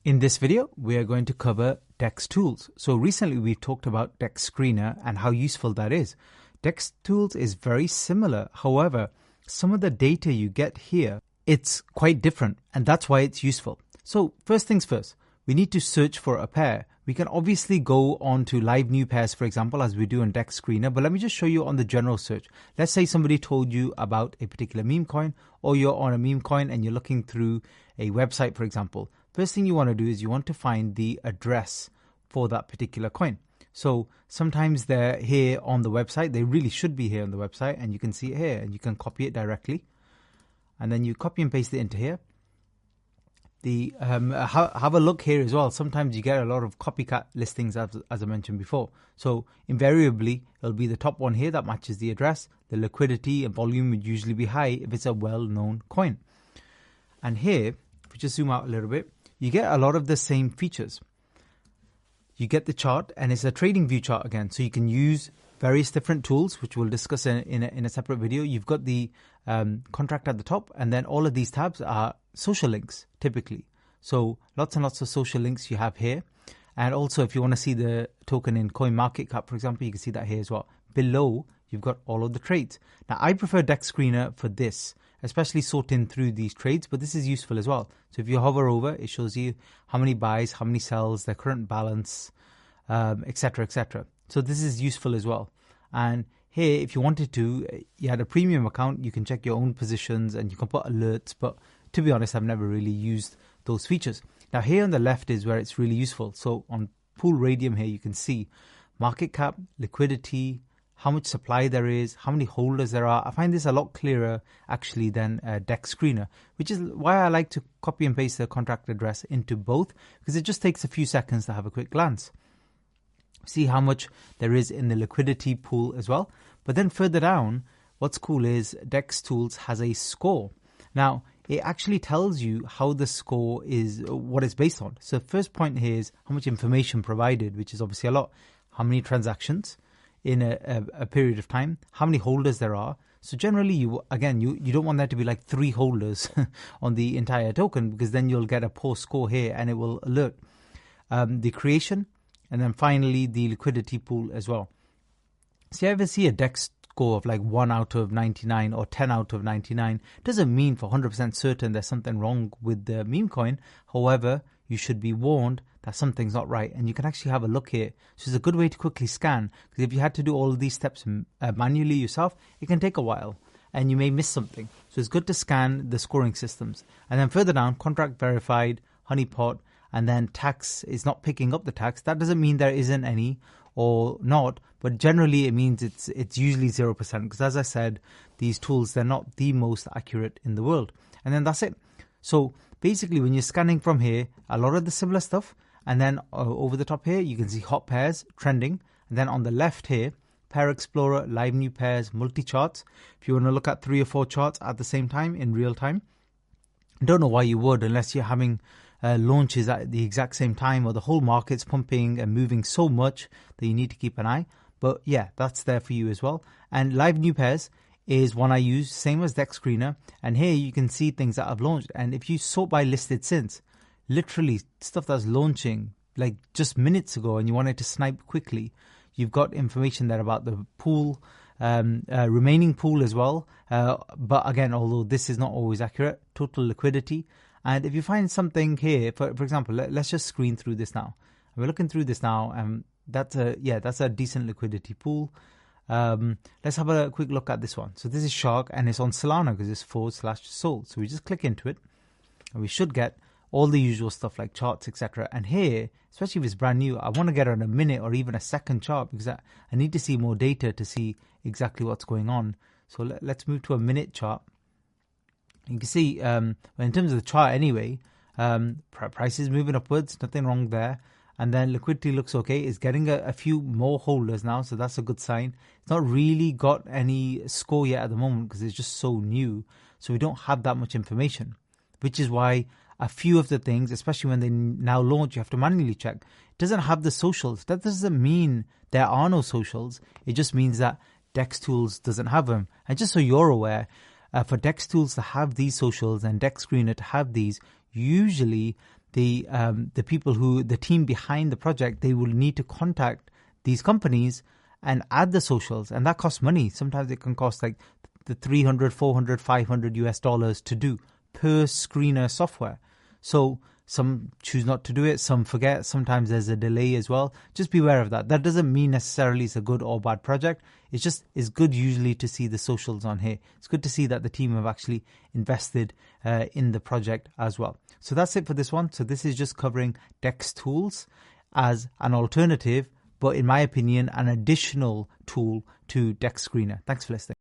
In this video, we are going to cover DEX tools. So recently we've talked about DEX Screener and how useful that is. DEX tools is very similar. However, some of the data you get here, it's quite different, and that's why it's useful. So first things first, we need to search for a pair. We can obviously go on to live new pairs, for example, as we do in DEX Screener, but let me just show you on the general search. Let's say somebody told you about a particular meme coin, or you're on a meme coin and you're looking through a website, for example. First thing you want to do is you want to find the address for that particular coin. So sometimes they're here on the website. They really should be here on the website, and you can see it here, and you can copy it directly. And then you copy and paste it into here. Have a look here as well. Sometimes you get a lot of copycat listings, as I mentioned before. So invariably, it'll be the top one here that matches the address. The liquidity and volume would usually be high if it's a well-known coin. And here, if we just zoom out a little bit, you get a lot of the same features. You get the chart, and it's a trading view chart again. So you can use various different tools, which we'll discuss in a separate video. You've got the contract at the top, and then all of these tabs are social links typically. So lots and lots of social links you have here. And also, if you want to see the token in CoinMarketCap, for example, you can see that here as well. Below, you've got all of the trades. Now, I prefer DEX Screener for this, especially sorting through these trades, but this is useful as well. So if you hover over, it shows you how many buys, how many sells, their current balance, etc., etc. So this is useful as well. And here, if you wanted to, you had a premium account, you can check your own positions and you can put alerts. But to be honest, I've never really used those features. Now here on the left is where it's really useful. So on Pool Radium here, you can see market cap, liquidity, how much supply there is, how many holders there are. I find this a lot clearer actually than DEX Screener, which is why I like to copy and paste the contract address into both, because it just takes a few seconds to have a quick glance. See how much there is in the liquidity pool as well. But then further down, what's cool is DEX Tools has a score. Now, it actually tells you how the score is, what it's based on. So first point here is how much information provided, which is obviously a lot. How many transactions in a period of time, how many holders there are. So generally, you don't want there to be like 3 holders on the entire token, because then you'll get a poor score here and it will alert. The creation, and then finally the liquidity pool as well. So you ever see a DEX score of like 1 out of 99 or 10 out of 99, doesn't mean for 100% certain there's something wrong with the meme coin. However, you should be warned that something's not right, and you can actually have a look here. So it's a good way to quickly scan, because if you had to do all of these steps manually yourself, it can take a while and you may miss something. So it's good to scan the scoring systems. And then further down, contract verified, honeypot, and then tax is not picking up the tax. That doesn't mean there isn't any or not, but generally it means it's usually 0%, because as I said, these tools, they're not the most accurate in the world. And then that's it. So basically, when you're scanning from here, a lot of the similar stuff, and then over the top here, you can see hot pairs, trending. And then on the left here, Pair Explorer, live new pairs, multi-charts. If you want to look at 3 or 4 charts at the same time, in real time. I don't know why you would, unless you're having launches at the exact same time, or the whole market's pumping and moving so much that you need to keep an eye. But yeah, that's there for you as well. And live new pairs is one I use, same as DEX Screener. And here you can see things that I've launched. And if you sort by listed since, literally stuff that's launching like just minutes ago and you wanted to snipe quickly, you've got information there about the pool, remaining pool as well. But again, although this is not always accurate, total liquidity. And if you find something here, for example, let's just screen through this now. We're looking through this now, and that's a decent liquidity pool. Let's have a quick look at this one. So this is Shark, and it's on Solana because it's /SOL. So we just click into it, and we should get all the usual stuff like charts, etc. And here, especially if it's brand new, I want to get on a minute or even a second chart, because I need to see more data to see exactly what's going on. So let's move to a minute chart. You can see, in terms of the chart anyway, price is moving upwards, nothing wrong there. And then liquidity looks okay. It's getting a few more holders now, so that's a good sign. It's not really got any score yet at the moment because it's just so new. So we don't have that much information, which is why a few of the things, especially when they now launch, you have to manually check. It doesn't have the socials. That doesn't mean there are no socials. It just means that DEX Tools doesn't have them. And just so you're aware, for DEX Tools to have these socials and DEX Screener to have these, usually the team behind the project, they will need to contact these companies and add the socials, and that costs money. Sometimes it can cost like the $300, $400, $500 to do per screener software. So some choose not to do it, some forget, sometimes there's a delay as well. Just be aware of that. That doesn't mean necessarily it's a good or bad project. It's good usually to see the socials on here. It's good to see that the team have actually invested in the project as well. So that's it for this one. So this is just covering DexTools as an alternative, but in my opinion, an additional tool to DexScreener. Thanks for listening.